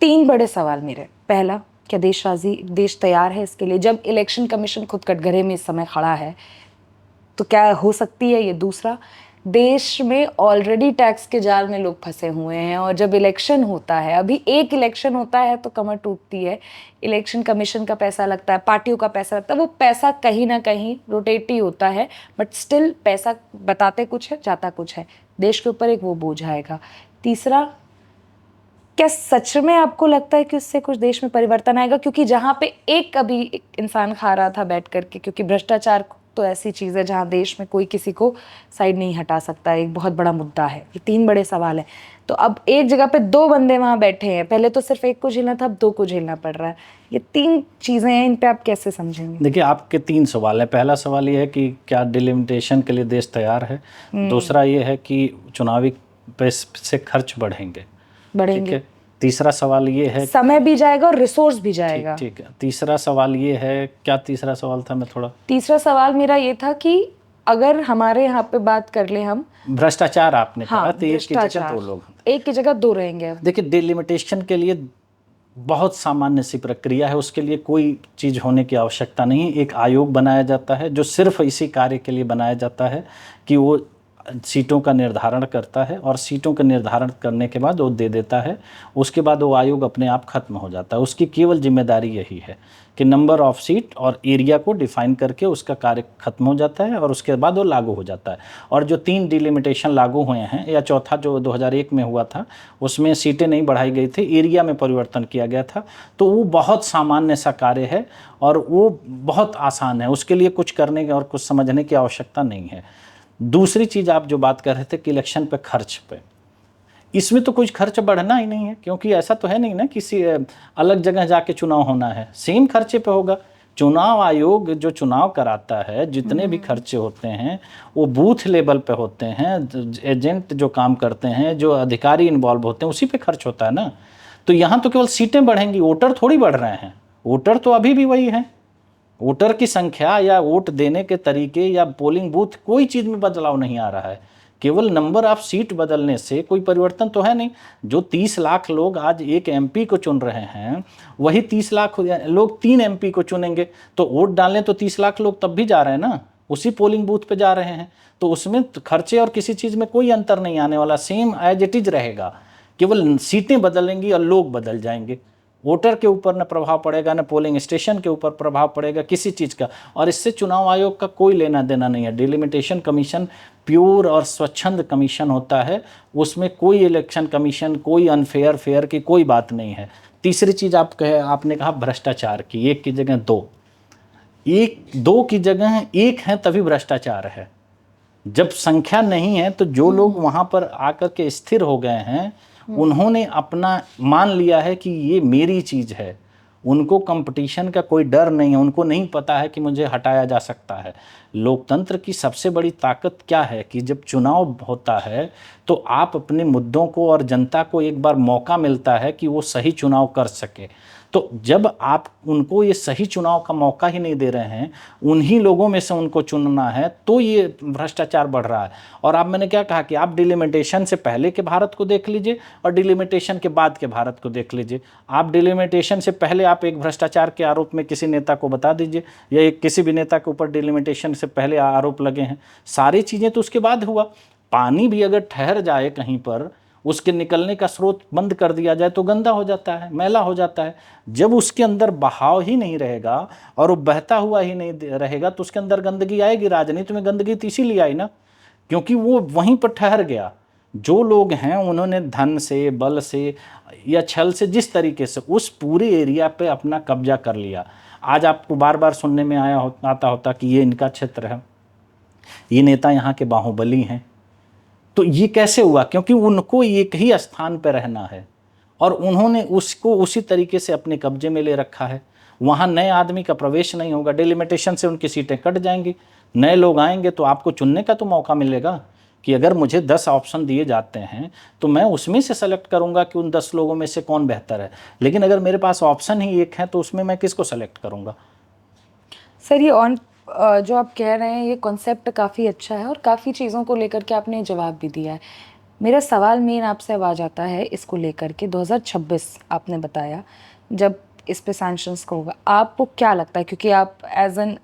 3 बड़े सवाल मेरे। पहला, क्या देश तैयार है इसके लिए? जब इलेक्शन कमीशन खुद कटघरे में इस समय खड़ा है तो क्या हो सकती है ये? दूसरा, देश में ऑलरेडी टैक्स के जाल में लोग फंसे हुए हैं और जब इलेक्शन होता है, अभी एक इलेक्शन होता है तो कमर टूटती है, इलेक्शन कमीशन का पैसा लगता है, पार्टियों का पैसा लगता है, वो पैसा कहीं ना कहीं रोटेट ही होता है, बट स्टिल पैसा बताते कुछ है जाता कुछ है, देश के ऊपर एक वो बोझ आएगा। तीसरा, क्या सच में आपको लगता है कि उससे कुछ देश में परिवर्तन आएगा? क्योंकि जहाँ पे एक कभी एक इंसान खा रहा था बैठ करके, क्योंकि भ्रष्टाचार तो ऐसी चीज़ है जहाँ देश में कोई किसी को साइड नहीं हटा सकता, एक बहुत बड़ा मुद्दा है। ये 3 बड़े सवाल हैं। तो अब एक जगह पे 2 बंदे वहाँ बैठे हैं, पहले तो सिर्फ एक को झेलना था, अब 2 को झेलना पड़ रहा है। ये 3 चीज़ें हैं, इन पे आप कैसे समझेंगे? देखिए, आपके 3 सवाल हैं। पहला सवाल ये है कि क्या डिलिमिटेशन के लिए देश तैयार है। दूसरा ये है कि चुनावी से खर्च बढ़ेंगे। ठीक है। तीसरा सवाल ये है, समय भी जाएगा और रिसोर्स भी जाएगा। ठीक है। तीसरा सवाल ये है, क्या तीसरा सवाल था? मैं थोड़ा, तीसरा सवाल मेरा ये था कि अगर हमारे यहाँ पे बात कर ले हम भ्रष्टाचार आपने कहा, हाँ, तो एक की जगह 2 लोग, एक की जगह 2 रहेंगे। देखिए, डिलिमिटेशन के लिए बहुत सामान्य सी प्रक्रिया है, उसके लिए कोई चीज़ होने की आवश्यकता नहीं। एक आयोग बनाया जाता है जो सिर्फ इसी कार्य के लिए बनाया जाता है कि वो सीटों का निर्धारण करता है और सीटों का निर्धारण करने के बाद वो दे देता है। उसके बाद वो आयोग अपने आप खत्म हो जाता है। उसकी केवल जिम्मेदारी यही है कि नंबर ऑफ सीट और एरिया को डिफाइन करके उसका कार्य खत्म हो जाता है और उसके बाद वो लागू हो जाता है। और जो 3 डिलिमिटेशन लागू हुए हैं, या चौथा जो 2001 में हुआ था, उसमें सीटें नहीं बढ़ाई गई थी, एरिया में परिवर्तन किया गया था। तो वो बहुत सामान्य सा कार्य है और वो बहुत आसान है, उसके लिए कुछ करने की और कुछ समझने की आवश्यकता नहीं है। दूसरी चीज़ आप जो बात कर रहे थे कि इलेक्शन पे खर्च पे, इसमें तो कुछ खर्च बढ़ना ही नहीं है, क्योंकि ऐसा तो है नहीं ना किसी अलग जगह जाके चुनाव होना है, सेम खर्चे पे होगा। चुनाव आयोग जो चुनाव कराता है, जितने भी खर्चे होते हैं वो बूथ लेवल पे होते हैं, एजेंट जो काम करते हैं, जो अधिकारी इन्वॉल्व होते हैं, उसी पे खर्च होता है ना। तो यहाँ तो केवल सीटें बढ़ेंगी, वोटर थोड़ी बढ़ रहे हैं। वोटर तो अभी भी वही हैं। वोटर की संख्या या वोट देने के तरीके या पोलिंग बूथ, कोई चीज़ में बदलाव नहीं आ रहा है। केवल नंबर ऑफ सीट बदलने से कोई परिवर्तन तो है नहीं। जो 30 लाख लोग आज एक एमपी को चुन रहे हैं, वही 30 लाख लोग 3 एमपी को चुनेंगे। तो वोट डालने तो 30 लाख लोग तब भी जा रहे हैं ना, उसी पोलिंग बूथ पे जा रहे हैं। तो उसमें खर्चे और किसी चीज़ में कोई अंतर नहीं आने वाला, सेम एज इट इज रहेगा। केवल सीटें बदलेंगी और लोग बदल जाएंगे। वोटर के ऊपर न प्रभाव पड़ेगा, न पोलिंग स्टेशन के ऊपर प्रभाव पड़ेगा किसी चीज़ का। और इससे चुनाव आयोग का कोई लेना देना नहीं है। डिलिमिटेशन कमीशन प्योर और स्वच्छंद कमीशन होता है, उसमें कोई इलेक्शन कमीशन, कोई अनफेयर फेयर की कोई बात नहीं है। तीसरी चीज़ आपने कहा भ्रष्टाचार की, 1 की जगह 2, 2 की जगह 1 है तभी भ्रष्टाचार है। जब संख्या नहीं है तो जो लोग वहाँ पर आकर के स्थिर हो गए हैं, उन्होंने अपना मान लिया है कि ये मेरी चीज़ है। उनको कंपटीशन का कोई डर नहीं है, उनको नहीं पता है कि मुझे हटाया जा सकता है। लोकतंत्र की सबसे बड़ी ताकत क्या है कि जब चुनाव होता है तो आप अपने मुद्दों को और जनता को एक बार मौका मिलता है कि वो सही चुनाव कर सके। तो जब आप उनको ये सही चुनाव का मौका ही नहीं दे रहे हैं, उन्हीं लोगों में से उनको चुनना है, तो ये भ्रष्टाचार बढ़ रहा है। और अब मैंने क्या कहा कि आप डिलिमिटेशन से पहले के भारत को देख लीजिए और डिलिमिटेशन के बाद के भारत को देख लीजिए। आप डिलिमिटेशन से पहले आप एक भ्रष्टाचार के आरोप में किसी नेता को बता दीजिए, या एक किसी भी नेता के ऊपर डिलिमिटेशन से पहले आरोप लगे हैं। सारी चीज़ें तो उसके बाद हुआ। पानी भी अगर ठहर जाए कहीं पर, उसके निकलने का स्रोत बंद कर दिया जाए तो गंदा हो जाता है, मैला हो जाता है। जब उसके अंदर बहाव ही नहीं रहेगा और वो बहता हुआ ही नहीं रहेगा तो उसके अंदर गंदगी आएगी। राजनीति में गंदगी तो इसीलिए आई ना, क्योंकि वो वहीं पर ठहर गया। जो लोग हैं उन्होंने धन से, बल से या छल से, जिस तरीके से उस पूरे एरिया पे अपना कब्जा कर लिया। आज आपको बार बार सुनने में आता होता कि ये इनका क्षेत्र है, ये नेता यहाँ के बाहुबली हैं। तो ये कैसे हुआ? क्योंकि उनको एक ही स्थान पर रहना है और उन्होंने उसको उसी तरीके से अपने कब्जे में ले रखा है। वहाँ नए आदमी का प्रवेश नहीं होगा, डिलिमिटेशन से उनकी सीटें कट जाएंगी, नए लोग आएंगे तो आपको चुनने का तो मौका मिलेगा कि अगर मुझे 10 ऑप्शन दिए जाते हैं तो मैं उसमें से सेलेक्ट करूंगा कि उन 10 लोगों में से कौन बेहतर है। लेकिन अगर मेरे पास ऑप्शन ही एक है तो उसमें मैं किसको सेलेक्ट करूंगा? सर ये जो आप कह रहे हैं ये कॉन्सेप्ट काफ़ी अच्छा है और काफ़ी चीज़ों को लेकर के आपने जवाब भी दिया है। मेरा सवाल मेन आपसे अब आ जाता है इसको लेकर के 2026 आपने बताया जब इस पे सैंक्शंस का होगा, आपको क्या लगता है, क्योंकि आप एज एन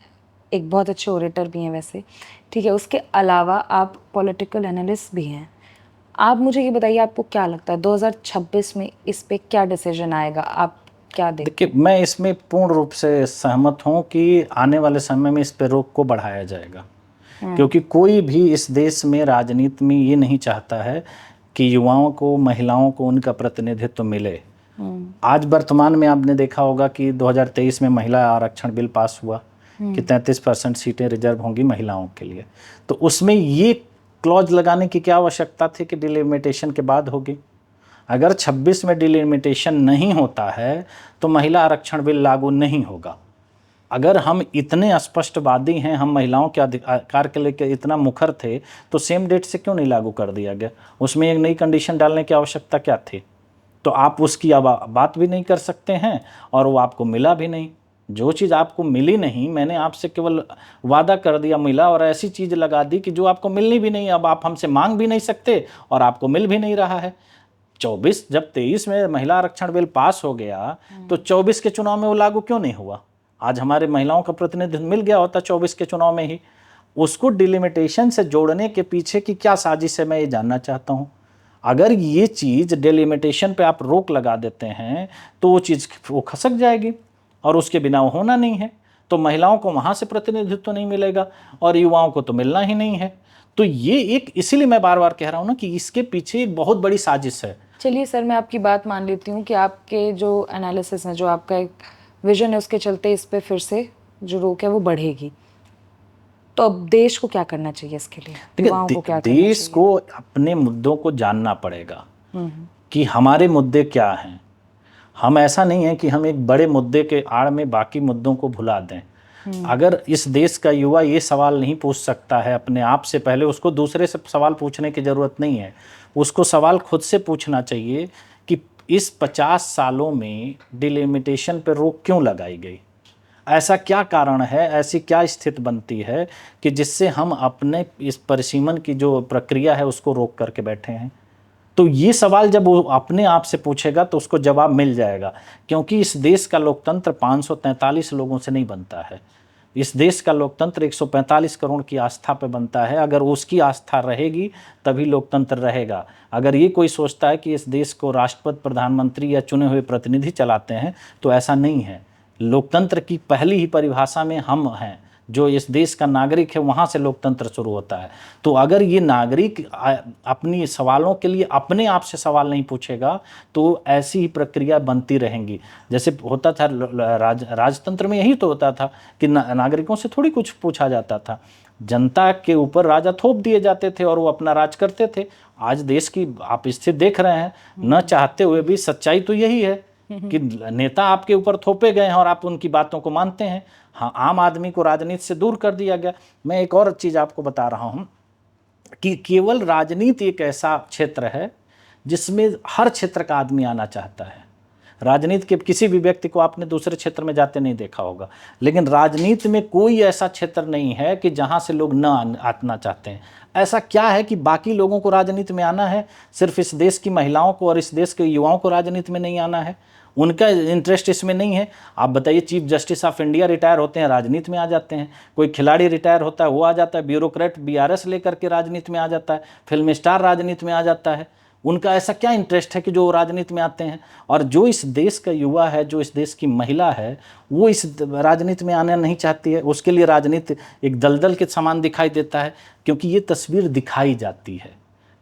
एक बहुत अच्छे ओरेटर भी हैं वैसे, ठीक है, उसके अलावा आप पॉलिटिकल एनालिस्ट भी हैं, आप मुझे ये बताइए आपको क्या लगता है 2026 में इस पे क्या डिसीजन आएगा, आप क्या देखते देखिए, मैं इसमें पूर्ण रूप से सहमत हूं कि आने वाले समय में इस पे रोक को बढ़ाया जाएगा, क्योंकि कोई भी इस देश में राजनीति में ये नहीं चाहता है कि युवाओं को, महिलाओं को उनका प्रतिनिधित्व मिले। आज वर्तमान में आपने देखा होगा कि 2023 में महिला आरक्षण बिल पास हुआ कि 33% सीटें रिजर्व होंगी महिलाओं के लिए। तो उसमें ये क्लॉज लगाने की क्या आवश्यकता थी कि डिलिमिटेशन के बाद होगी? अगर 26 में डिलिमिटेशन नहीं होता है तो महिला आरक्षण बिल लागू नहीं होगा। अगर हम इतने स्पष्टवादी हैं, हम महिलाओं के अधिकार के लेकर इतना मुखर थे, तो सेम डेट से क्यों नहीं लागू कर दिया गया? उसमें एक नई कंडीशन डालने की आवश्यकता क्या थी? तो आप उसकी बात भी नहीं कर सकते हैं और वो आपको मिला भी नहीं। जो चीज़ आपको मिली नहीं, मैंने आपसे केवल वादा कर दिया मिला, और ऐसी चीज़ लगा दी कि जो आपको मिलनी भी नहीं, अब आप हमसे मांग भी नहीं सकते और आपको मिल भी नहीं रहा है। 24 जब 23 में महिला आरक्षण बिल पास हो गया तो 24 के चुनाव में वो लागू क्यों नहीं हुआ? आज हमारे महिलाओं का प्रतिनिधित्व मिल गया होता 24 के चुनाव में ही। उसको डिलिमिटेशन से जोड़ने के पीछे की क्या साजिश है, मैं ये जानना चाहता हूँ। अगर ये चीज़ डिलिमिटेशन पे आप रोक लगा देते हैं तो वो चीज़ वो खसक जाएगी और उसके बिना वो होना नहीं है। तो महिलाओं को वहाँ से प्रतिनिधित्व नहीं मिलेगा और युवाओं को तो मिलना ही नहीं है। तो ये एक, इसीलिए मैं बार बार कह रहा हूँ ना कि इसके पीछे एक बहुत बड़ी साजिश है। चलिए सर, मैं आपकी बात मान लेती हूँ कि आपके जो एनालिसिस है, जो आपका एक विजन है, उसके चलते इस पे फिर से जो रोक है वो बढ़ेगी। तो अब देश को क्या करना चाहिए इसके लिए, युवाओं को क्या करना देश को अपने मुद्दों को जानना पड़ेगा कि हमारे मुद्दे क्या हैं। हम ऐसा नहीं है कि हम एक बड़े मुद्दे के आड़ में बाकी मुद्दों को भुला दें। अगर इस देश का युवा ये सवाल नहीं पूछ सकता है अपने आप से, पहले उसको दूसरे से सवाल पूछने की ज़रूरत नहीं है, उसको सवाल खुद से पूछना चाहिए कि इस 50 सालों में डिलिमिटेशन पर रोक क्यों लगाई गई? ऐसा क्या कारण है, ऐसी क्या स्थिति बनती है कि जिससे हम अपने इस परिसीमन की जो प्रक्रिया है उसको रोक करके बैठे हैं? तो ये सवाल जब वो अपने आप से पूछेगा तो उसको जवाब मिल जाएगा, क्योंकि इस देश का लोकतंत्र 543 लोगों से नहीं बनता है। इस देश का लोकतंत्र 145 करोड़ की आस्था पे बनता है। अगर उसकी आस्था रहेगी तभी लोकतंत्र रहेगा। अगर ये कोई सोचता है कि इस देश को राष्ट्रपति, प्रधानमंत्री या चुने हुए प्रतिनिधि चलाते हैं, तो ऐसा नहीं है। लोकतंत्र की पहली ही परिभाषा में हम हैं, जो इस देश का नागरिक है, वहाँ से लोकतंत्र शुरू होता है। तो अगर ये नागरिक अपनी सवालों के लिए अपने आप से सवाल नहीं पूछेगा तो ऐसी ही प्रक्रिया बनती रहेंगी। जैसे होता था राजतंत्र में, यही तो होता था कि नागरिकों से थोड़ी कुछ पूछा जाता था, जनता के ऊपर राजा थोप दिए जाते थे और वो अपना राज करते थे। आज देश की आप स्थिति देख रहे हैं, न चाहते हुए भी सच्चाई तो यही है कि नेता आपके ऊपर थोपे गए हैं और आप उनकी बातों को मानते हैं। हाँ, आम आदमी को राजनीति से दूर कर दिया गया। मैं एक और चीज़ आपको बता रहा हूँ कि केवल राजनीति एक ऐसा क्षेत्र है जिसमें हर क्षेत्र का आदमी आना चाहता है। राजनीति के किसी भी व्यक्ति को आपने दूसरे क्षेत्र में जाते नहीं देखा होगा, लेकिन राजनीति में कोई ऐसा क्षेत्र नहीं है कि जहाँ से लोग न आना चाहते हैं। ऐसा क्या है कि बाकी लोगों को राजनीति में आना है, सिर्फ इस देश की महिलाओं को और इस देश के युवाओं को राजनीति में नहीं आना है? उनका इंटरेस्ट इसमें नहीं है? आप बताइए, chief justice of India retire होते हैं, राजनीति में आ जाते हैं। कोई खिलाड़ी रिटायर होता है, वो आ जाता है। ब्यूरोक्रेट बीआरएस लेकर के राजनीति में आ जाता है। फिल्म स्टार राजनीति में आ जाता है। उनका ऐसा क्या इंटरेस्ट है कि जो राजनीति में आते हैं? और जो इस देश का युवा है, जो इस देश की महिला है, वो इस राजनीति में आना नहीं चाहती है। उसके लिए राजनीति एक दलदल के समान दिखाई देता है, क्योंकि ये तस्वीर दिखाई जाती है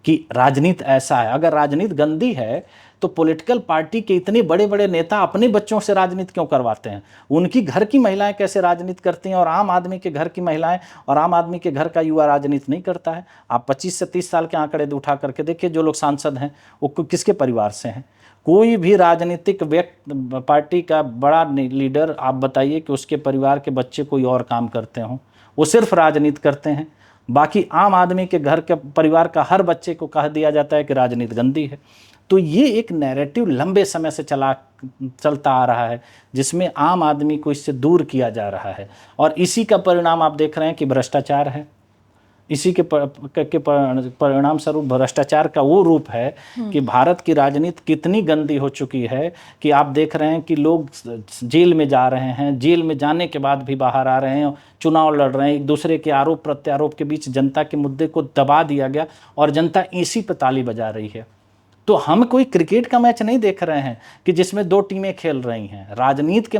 कि राजनीति ऐसा है। अगर राजनीति गंदी है तो पॉलिटिकल पार्टी के इतने बड़े बड़े नेता अपने बच्चों से राजनीति क्यों करवाते हैं? उनकी घर की महिलाएं कैसे राजनीति करती हैं और आम आदमी के घर की महिलाएं और आम आदमी के घर का युवा राजनीति नहीं करता है? आप 25 से 30 साल के आंकड़े उठा करके देखिए, जो लोग सांसद हैं वो किसके परिवार से हैं? कोई भी राजनीतिक व्यक्ति, पार्टी का बड़ा लीडर, आप बताइए कि उसके परिवार के बच्चे कोई और काम करते हों? वो सिर्फ राजनीति करते हैं। बाकी आम आदमी के घर के परिवार का हर बच्चे को कह दिया जाता है कि राजनीति गंदी है। तो ये एक नैरेटिव लंबे समय से चलता आ रहा है, जिसमें आम आदमी को इससे दूर किया जा रहा है, और इसी का परिणाम आप देख रहे हैं कि भ्रष्टाचार है। इसी के परिणाम स्वरूप भ्रष्टाचार का वो रूप है कि भारत की राजनीति कितनी गंदी हो चुकी है कि आप देख रहे हैं कि लोग जेल में जा रहे हैं, जेल में जाने के बाद भी बाहर आ रहे हैं, चुनाव लड़ रहे हैं, एक दूसरे के आरोप प्रत्यारोप के बीच जनता के मुद्दे को दबा दिया गया और जनता इसी पे ताली बजा रही है। तो हम कोई क्रिकेट का मैच नहीं देख रहे हैं कि जिसमें 2 टीमें खेल रही हैं। राजनीति के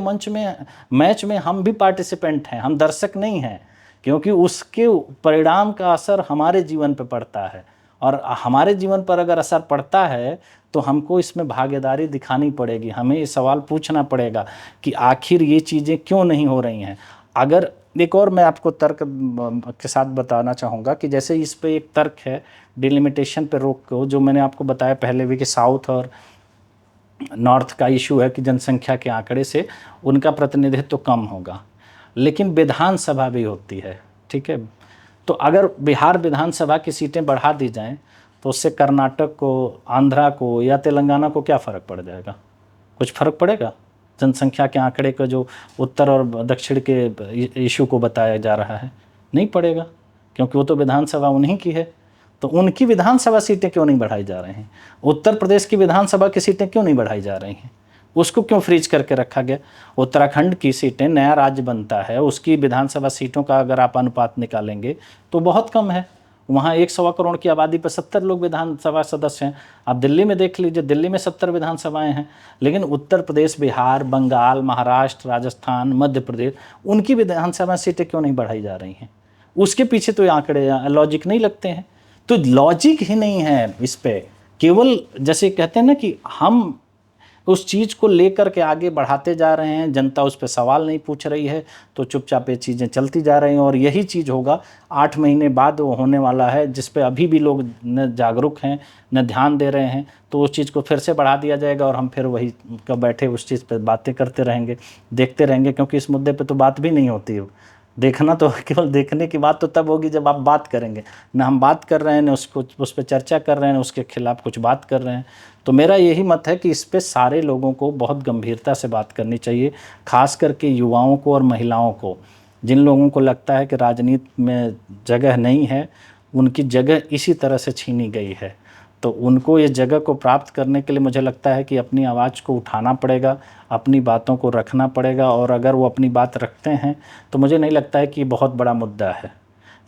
मैच में हम भी पार्टिसिपेंट हैं, हम दर्शक नहीं हैं, क्योंकि उसके परिणाम का असर हमारे जीवन पर पड़ता है, और हमारे जीवन पर अगर असर पड़ता है तो हमको इसमें भागीदारी दिखानी पड़ेगी। हमें ये सवाल पूछना पड़ेगा कि आखिर ये चीज़ें क्यों नहीं हो रही हैं। अगर एक और मैं आपको तर्क के साथ बताना चाहूँगा कि जैसे इस पे एक तर्क है डिलिमिटेशन पे रोक को, जो मैंने आपको बताया पहले भी कि साउथ और नॉर्थ का इशू है कि जनसंख्या के आंकड़े से उनका प्रतिनिधित्व कम होगा, लेकिन विधानसभा भी होती है, ठीक है। तो अगर बिहार विधानसभा की सीटें बढ़ा दी जाएं तो उससे कर्नाटक को, आंध्रा को या तेलंगाना को क्या फ़र्क पड़ जाएगा? कुछ फ़र्क पड़ेगा? जनसंख्या के आंकड़े का जो उत्तर और दक्षिण के इशू को बताया जा रहा है, नहीं पड़ेगा, क्योंकि वो तो विधानसभा उन्हीं की है। तो उनकी विधानसभा सीटें क्यों नहीं बढ़ाई जा रही हैं? उत्तर प्रदेश की विधानसभा की सीटें क्यों नहीं बढ़ाई जा रही हैं? उसको क्यों फ्रीज करके रखा गया? उत्तराखंड की सीटें, नया राज्य बनता है, उसकी विधानसभा सीटों का अगर आप अनुपात निकालेंगे तो बहुत कम है। वहाँ 1 करोड़ की आबादी पर 70 लोग विधानसभा सदस्य हैं। आप दिल्ली में देख लीजिए, दिल्ली में 70 विधानसभाएं हैं, लेकिन उत्तर प्रदेश, बिहार, बंगाल, महाराष्ट्र, राजस्थान, मध्य प्रदेश, उनकी विधानसभा सीटें क्यों नहीं बढ़ाई जा रही हैं? उसके पीछे तो आंकड़े, लॉजिक नहीं लगते हैं। तो लॉजिक ही नहीं है इस पे, केवल जैसे कहते हैं ना कि हम उस चीज़ को लेकर के आगे बढ़ाते जा रहे हैं, जनता उस पर सवाल नहीं पूछ रही है, तो चुपचाप ये चीज़ें चलती जा रही हैं। और यही चीज़ होगा 8 महीने बाद वो होने वाला है, जिस पे अभी भी लोग न जागरूक हैं, न ध्यान दे रहे हैं। तो उस चीज़ को फिर से बढ़ा दिया जाएगा और हम फिर वही कब बैठे उस चीज़ पर बातें करते रहेंगे, देखते रहेंगे, क्योंकि इस मुद्दे पर तो बात भी नहीं होती है। देखना तो केवल देखने की बात तो तब होगी जब आप बात करेंगे, ना हम बात कर रहे हैं, ना उसको उस पर चर्चा कर रहे हैं, उसके खिलाफ कुछ बात कर रहे हैं। तो मेरा यही मत है कि इस पे सारे लोगों को बहुत गंभीरता से बात करनी चाहिए, खास करके युवाओं को और महिलाओं को। जिन लोगों को लगता है कि राजनीति में जगह नहीं है, उनकी जगह इसी तरह से छीनी गई है। तो उनको ये जगह को प्राप्त करने के लिए मुझे लगता है कि अपनी आवाज़ को उठाना पड़ेगा, अपनी बातों को रखना पड़ेगा, और अगर वो अपनी बात रखते हैं तो मुझे नहीं लगता है कि ये बहुत बड़ा मुद्दा है,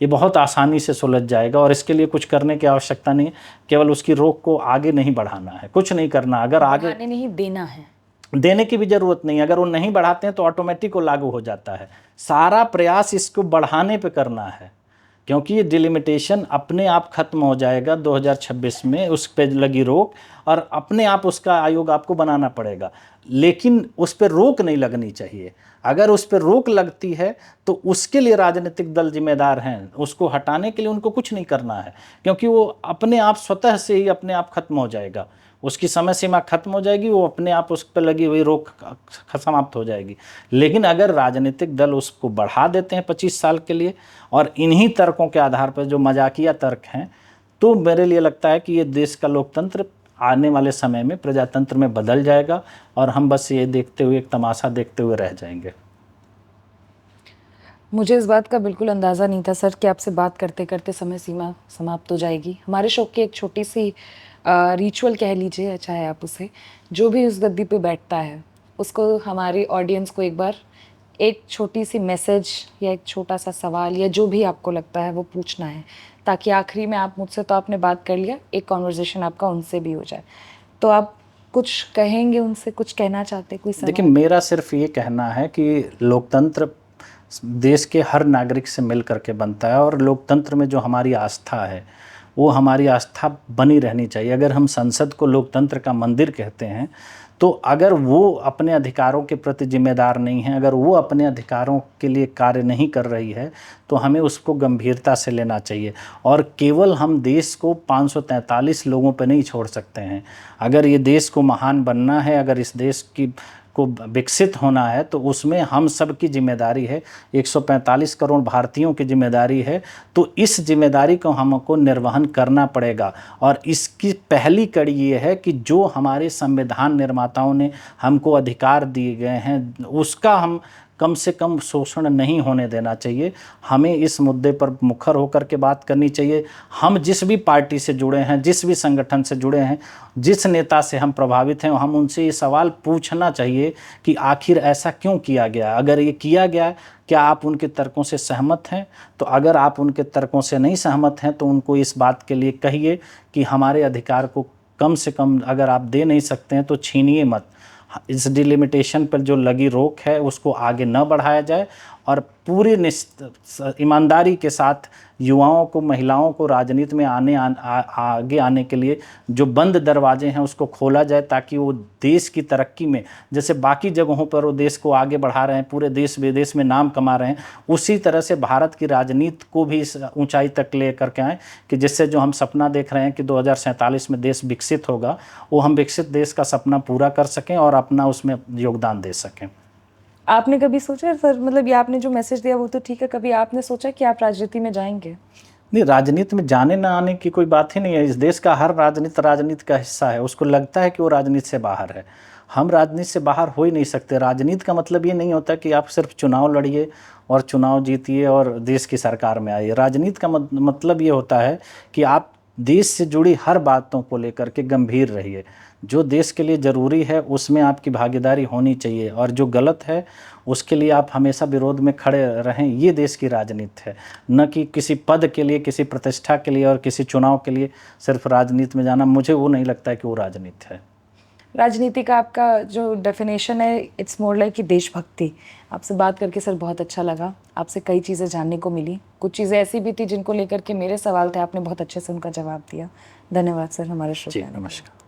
ये बहुत आसानी से सुलझ जाएगा। और इसके लिए कुछ करने की आवश्यकता नहीं है, केवल उसकी रोक को आगे नहीं बढ़ाना है, कुछ नहीं करना। अगर आगे नहीं देना है, देने की भी ज़रूरत नहीं, अगर वो नहीं बढ़ाते हैं तो ऑटोमेटिक वो लागू हो जाता है। सारा प्रयास इसको बढ़ाने पे करना है, क्योंकि ये डिलिमिटेशन अपने आप खत्म हो जाएगा 2026 में, उस पर लगी रोक, और अपने आप उसका आयोग आपको बनाना पड़ेगा। लेकिन उस पर रोक नहीं लगनी चाहिए। अगर उस पर रोक लगती है तो उसके लिए राजनीतिक दल जिम्मेदार हैं, उसको हटाने के लिए उनको कुछ नहीं करना है, क्योंकि वो अपने आप स्वतः से ही अपने आप खत्म हो जाएगा, उसकी समय सीमा खत्म हो जाएगी, वो अपने आप उस पर लगी हुई रोक समाप्त हो जाएगी। लेकिन अगर राजनीतिक दल उसको बढ़ा देते हैं 25 साल के लिए, और इन्हीं तर्कों के आधार पर जो मजाकिया तर्क हैं, तो मेरे लिए लगता है कि ये देश का लोकतंत्र आने वाले समय में प्रजातंत्र में बदल जाएगा, और हम बस ये देखते हुए, एक तमाशा देखते हुए रह जाएंगे। मुझे इस बात का बिल्कुल अंदाज़ा नहीं था सर कि आपसे बात करते करते समय सीमा समाप्त हो जाएगी। हमारे शो की एक छोटी सी रिचुअल कह लीजिए, चाहे आप उसे, जो भी उस गद्दी पे बैठता है उसको, हमारी ऑडियंस को एक बार एक छोटी सी मैसेज या एक छोटा सा सवाल या जो भी आपको लगता है वो पूछना है, ताकि आखिरी में आप मुझसे तो आपने बात कर लिया, एक कॉन्वर्जेशन आपका उनसे भी हो जाए। तो आप कुछ कहेंगे उनसे, कुछ कहना चाहते, कोई सवाल? देखिए, मेरा सिर्फ ये कहना है कि लोकतंत्र देश के हर नागरिक से मिल करके बनता है, और लोकतंत्र में जो हमारी आस्था है वो हमारी आस्था बनी रहनी चाहिए। अगर हम संसद को लोकतंत्र का मंदिर कहते हैं, तो अगर वो अपने अधिकारों के प्रति जिम्मेदार नहीं है, अगर वो अपने अधिकारों के लिए कार्य नहीं कर रही है, तो हमें उसको गंभीरता से लेना चाहिए। और केवल हम देश को 543 लोगों पर नहीं छोड़ सकते हैं। अगर ये देश को महान बनना है, अगर इस देश की को विकसित होना है, तो उसमें हम सब की जिम्मेदारी है, 145 करोड़ भारतीयों की जिम्मेदारी है। तो इस जिम्मेदारी को हमको निर्वहन करना पड़ेगा। और इसकी पहली कड़ी ये है कि जो हमारे संविधान निर्माताओं ने हमको अधिकार दिए गए हैं, उसका हम कम से कम शोषण नहीं होने देना चाहिए। हमें इस मुद्दे पर मुखर होकर के बात करनी चाहिए। हम जिस भी पार्टी से जुड़े हैं, जिस भी संगठन से जुड़े हैं, जिस नेता से हम प्रभावित हैं, हम उनसे ये सवाल पूछना चाहिए कि आखिर ऐसा क्यों किया गया। अगर ये किया गया, क्या आप उनके तर्कों से सहमत हैं? तो अगर आप उनके तर्कों से नहीं सहमत हैं, तो उनको इस बात के लिए कहिए कि हमारे अधिकार को कम से कम अगर आप दे नहीं सकते हैं तो छीनिए मत। इस डिलिमिटेशन पर जो लगी रोक है उसको आगे न बढ़ाया जाए, और पूरी ईमानदारी के साथ युवाओं को, महिलाओं को राजनीति में आगे आने के लिए जो बंद दरवाजे हैं उसको खोला जाए, ताकि वो देश की तरक्की में, जैसे बाकी जगहों पर वो देश को आगे बढ़ा रहे हैं, पूरे देश विदेश में नाम कमा रहे हैं, उसी तरह से भारत की राजनीति को भी इस ऊंचाई तक ले करके आएँ कि जिससे जो हम सपना देख रहे हैं कि 2047 में देश विकसित होगा, वो हम विकसित देश का सपना पूरा कर सकें और अपना उसमें योगदान दे सकें। आपने कभी सोचा सर, मतलब ये आपने जो मैसेज दिया वो तो ठीक है, कभी आपने सोचा कि आप राजनीति में जाएंगे? नहीं, राजनीति में जाने ना आने की कोई बात ही नहीं है। इस देश का हर राजनीति का हिस्सा है। उसको लगता है कि वो राजनीति से बाहर है। हम राजनीति से बाहर हो ही नहीं सकते। राजनीति का मतलब ये नहीं होता कि आप सिर्फ चुनाव लड़िए और चुनाव जीतिए और देश की सरकार में आइए। राजनीति का मतलब ये होता है कि आप देश से जुड़ी हर बातों को लेकर के गंभीर रहिए। जो देश के लिए ज़रूरी है उसमें आपकी भागीदारी होनी चाहिए, और जो गलत है उसके लिए आप हमेशा विरोध में खड़े रहें। ये देश की राजनीति है, न कि किसी पद के लिए, किसी प्रतिष्ठा के लिए और किसी चुनाव के लिए सिर्फ राजनीति में जाना। मुझे वो नहीं लगता है कि वो राजनीति है। राजनीति का आपका जो डेफिनेशन है, इट्स मोर लाइक कि देशभक्ति। आपसे बात करके सर बहुत अच्छा लगा। आपसे कई चीज़ें जानने को मिली, कुछ चीज़ें ऐसी भी थी जिनको लेकर के मेरे सवाल थे, आपने बहुत अच्छे से उनका जवाब दिया। धन्यवाद सर हमारे शो जी, में। नमस्कार।